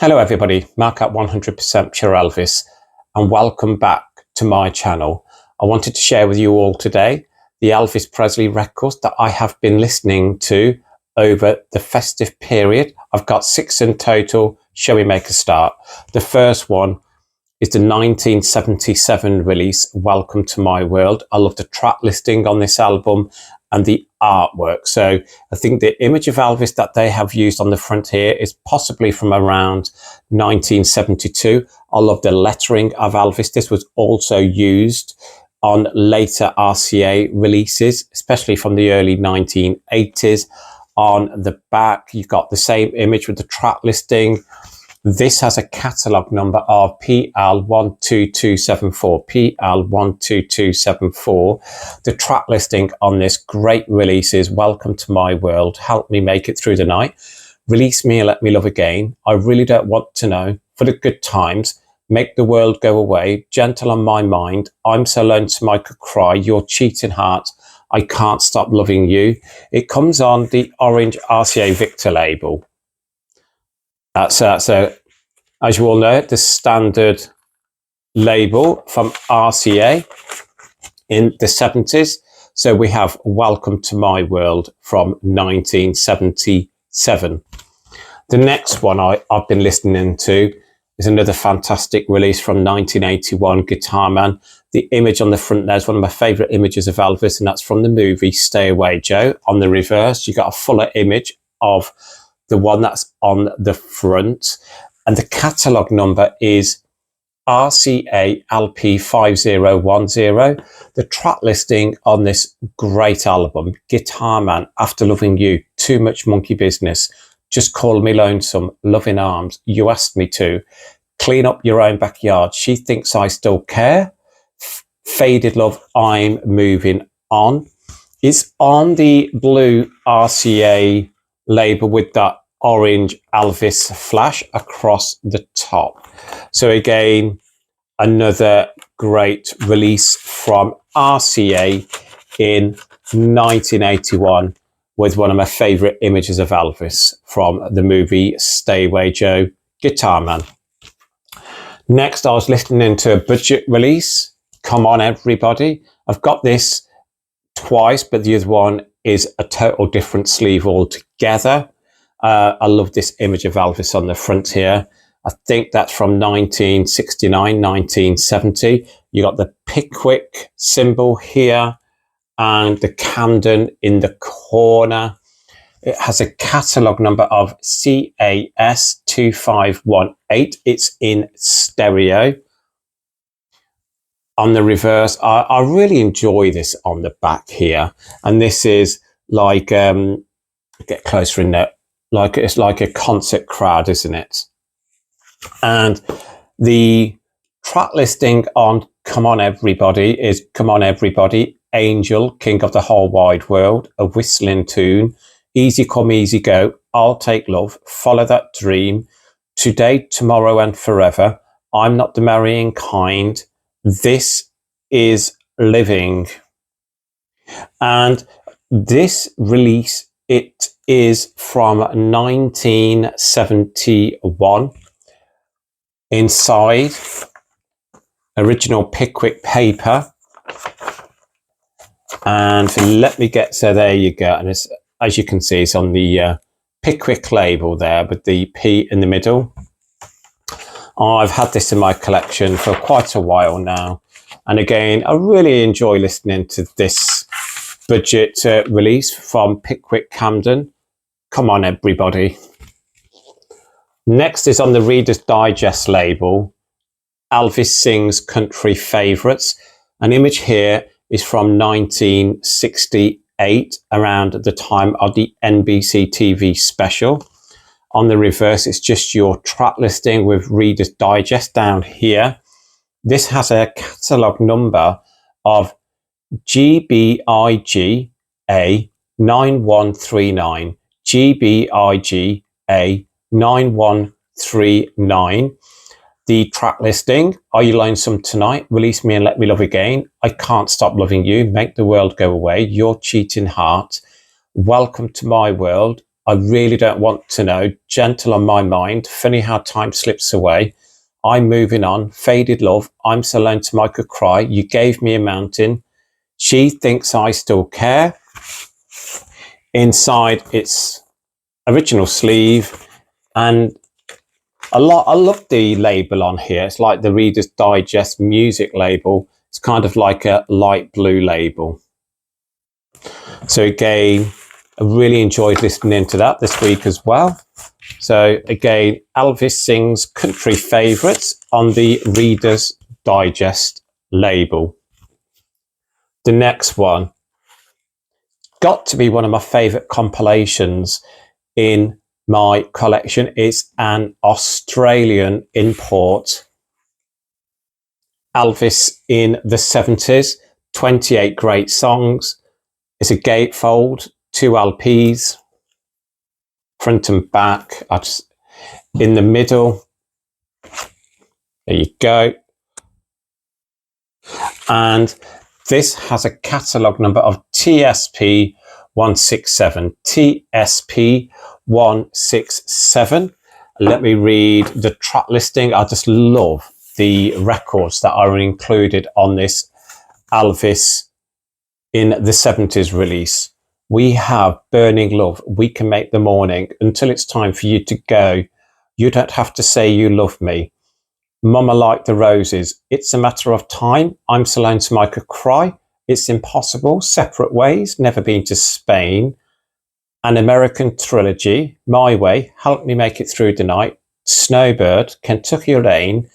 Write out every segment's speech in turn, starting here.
Hello everybody, Mark at 100% Pure Elvis, and welcome back to my channel. I wanted to share with you all today the Elvis Presley records that I have been listening to over the festive period. I've got 6 in total. Shall we make a start? The first one is the 1977 release, Welcome to My World. I love the track listing on this album and the artwork. So I think the image of Elvis that they have used on the front here is possibly from around 1972. I love the lettering of Elvis. This was also used on later RCA releases, especially from the early 1980s. On the back, you've got the same image with the track listing. This has a catalogue number of PL12274, PL12274. The track listing on this great release is Welcome to My World, Help Me Make It Through the Night, Release Me and Let Me Love Again, I Really Don't Want to Know, For the Good Times, Make the World Go Away, Gentle on My Mind, I'm So Lonesome I Could Cry, Your Cheating Heart, I Can't Stop Loving You. It comes on the orange RCA Victor label. So, as you all know, the standard label from RCA in the 70s. So we have Welcome to My World from 1977. The next one I've been listening to is another fantastic release from 1981, Guitar Man. The image on the front there is one of my favourite images of Elvis, and that's from the movie Stay Away Joe. On the reverse, you got a fuller image of the one that's on the front, and the catalogue number is RCA LP5010. The track listing on this great album, Guitar Man, After Loving You, Too Much Monkey Business, Just Call Me Lonesome, Loving Arms, You Asked Me To, Clean Up Your Own Backyard, She Thinks I Still Care, Faded Love, I'm Moving On. It's on the blue RCA label with that orange Elvis flash across the top. So again, another great release from RCA in 1981 with one of my favorite images of Elvis from the movie Stay Away Joe, Guitar Man. Next, I was listening to a budget release, Come On Everybody. I've got this twice, but the other one is a total different sleeve altogether. I love this image of Elvis on the front here. I think that's from 1969, 1970. You got the Pickwick symbol here and the Camden in the corner. It has a catalogue number of CAS2518. It's in stereo. On the reverse, I really enjoy this on the back here. And this is like, get closer in there. Like it's like a concert crowd, isn't it? And the track listing on Come On Everybody is Come On Everybody, Angel, King of the Whole Wide World, A Whistling Tune, Easy Come Easy Go, I'll Take Love, Follow That Dream, Today, Tomorrow and Forever, I'm Not the Marrying Kind, This Is Living. And this release, it is from 1971. Inside, original Pickwick paper. And let me get, so there you go. And it's, as you can see, it's on the Pickwick label there, with the P in the middle. I've had this in my collection for quite a while now. And again, I really enjoy listening to this budget release from Pickwick Camden. Come On Everybody. Next is on the Reader's Digest label, Elvis Sings Country Favourites. An image here is from 1968, around the time of the NBC TV special. On the reverse, it's just your track listing with Reader's Digest down here. This has a catalogue number of GBIGA 9139. GBIGA 9139. The track listing, Are You Lonesome Tonight, Release Me and Let Me Love Again, I Can't Stop Loving You, Make the World Go Away, Your Cheating Heart, Welcome to My World, I really don't want to know, Gentle on my mind, Funny how time slips away, I'm moving on, Faded love, I'm so alone to I could cry, You gave me a mountain, She thinks I still care. Inside its original sleeve, and I love the label on here. It's like the Reader's Digest music label. It's kind of like a light blue label. So again, I really enjoyed listening to that this week as well. So again, Elvis sings country favourites on the Reader's Digest label. The next one, got to be one of my favourite compilations in my collection. It's an Australian import. Elvis in the 70s, 28 great songs. It's a gatefold, 2 LPs, front and back. In the middle, there you go. And this has a catalogue number of TSP 167. TSP 167. Let me read the track listing. I just love the records that are included on this Elvis in the 70s release. We have Burning Love, We Can Make the Morning, Until It's Time for You to Go, You Don't Have to Say You Love Me, Mama Like the Roses, It's a Matter of Time, I'm So Lonesome I Could Cry, It's Impossible, Separate Ways, Never Been to Spain, An American Trilogy, My Way, Help Me Make It Through the Night, Snowbird, Kentucky Rain,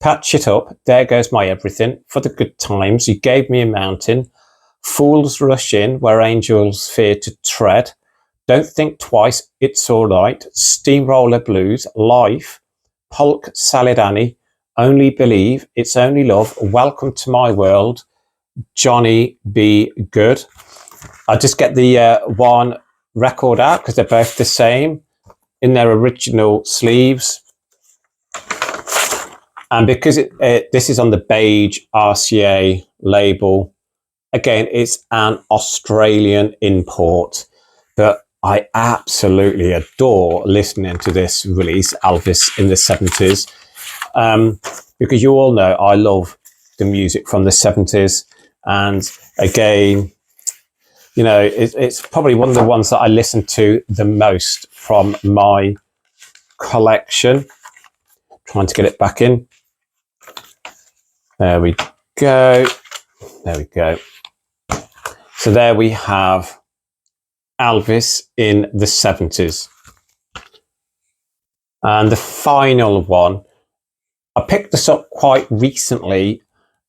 Patch It Up, There Goes My Everything, For the Good Times, You Gave Me a Mountain, Fools Rush In, Where Angels Fear to Tread, Don't Think Twice, It's All Right, Steamroller Blues, Life, Polk Salad Annie, Only Believe, It's Only Love, Welcome to My World, Johnny Be Good. I just get the one record out because they're both the same in their original sleeves. And because this is on the beige RCA label, again, it's an Australian import, but I absolutely adore listening to this release, Elvis in the 70s, because you all know I love the music from the 70s. And again, you know, it's probably one of the ones that I listen to the most from my collection. Trying to get it back in. There we go. There we go. So there we have Elvis in the 70s. And the final one, I picked this up quite recently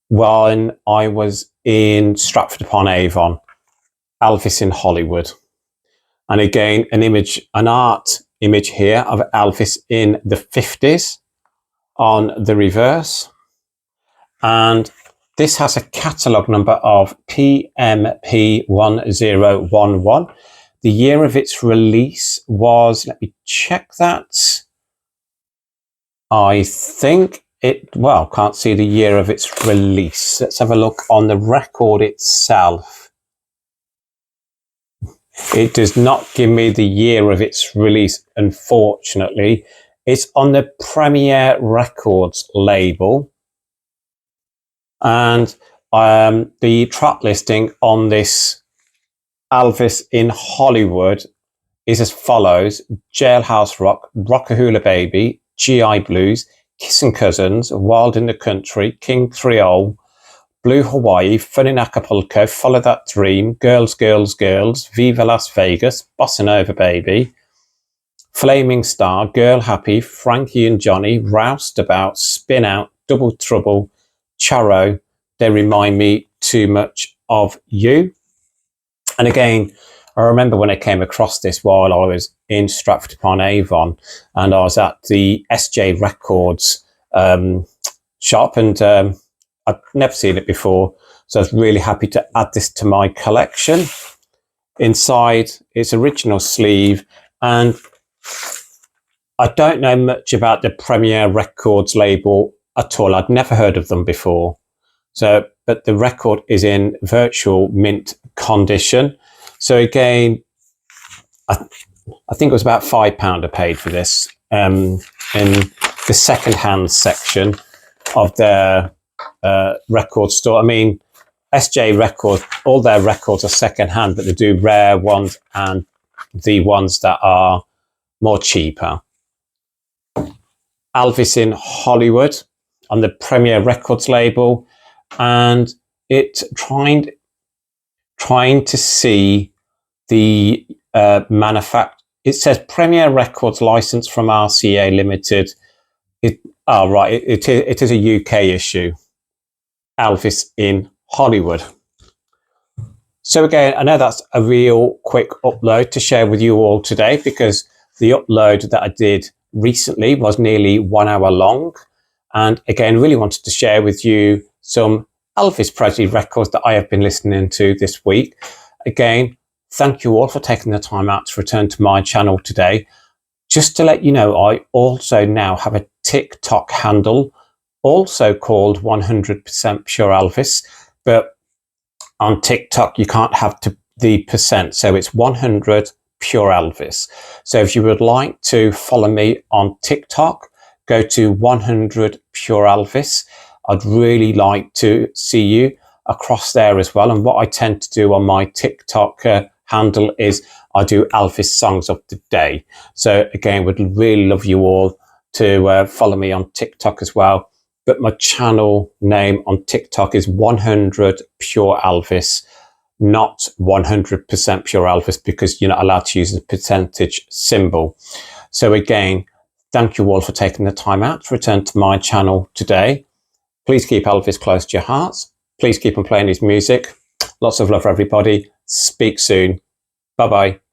when I was in Stratford-upon-Avon, Elvis in Hollywood. And again, an art image here of Elvis in the 50s on the reverse. And this has a catalogue number of PMP1011. The year of its release was, let me check that. I think can't see the year of its release. Let's have a look on the record itself. It does not give me the year of its release, unfortunately. It's on the Premiere Records label. And the track listing on this Elvis in Hollywood is as follows: Jailhouse Rock, Rockahula Baby, GI Blues, Kissin' Cousins, Wild in the Country, King Creole, Blue Hawaii, Fun in Acapulco, Follow That Dream, Girls, Girls, Girls, Viva Las Vegas, Bossa Nova Baby, Flaming Star, Girl Happy, Frankie and Johnny, Roused About, Spin Out, Double Trouble, Charo, They Remind Me Too Much of You. And again, I remember when I came across this while I was in Stratford-upon-Avon, and I was at the SJ Records shop, and I'd never seen it before, so I was really happy to add this to my collection. Inside its original sleeve, and I don't know much about the Premiere Records label at all. I'd never heard of them before. So, but the record is in virtual mint condition. So again, I think it was about £5 I paid for this in the second-hand section of their record store. I mean, SJ Records, all their records are second-hand, but they do rare ones and the ones that are more cheaper. Elvis in Hollywood on the Premier Records label, and it's trying to see the it says Premier Records license from RCA Limited. It is a UK issue. Elvis in Hollywood. So again, I know that's a real quick upload to share with you all today, because the upload that I did recently was nearly 1 hour long. And again, really wanted to share with you some Elvis Presley records that I have been listening to this week. Again, thank you all for taking the time out to return to my channel today. Just to let you know, I also now have a TikTok handle, also called 100% Pure Elvis, but on TikTok you can't have the percent, so it's 100 Pure Elvis. So if you would like to follow me on TikTok, go to 100 Pure Elvis. I'd really like to see you across there as well. And what I tend to do on my TikTok handle is I do Elvis songs of the day. So again, would really love you all to follow me on TikTok as well. But my channel name on TikTok is 100 Pure Elvis, not 100% Pure Elvis, because you're not allowed to use the percentage symbol. So again, thank you all for taking the time out to return to my channel today. Please keep Elvis close to your hearts. Please keep on playing his music. Lots of love for everybody. Speak soon. Bye-bye.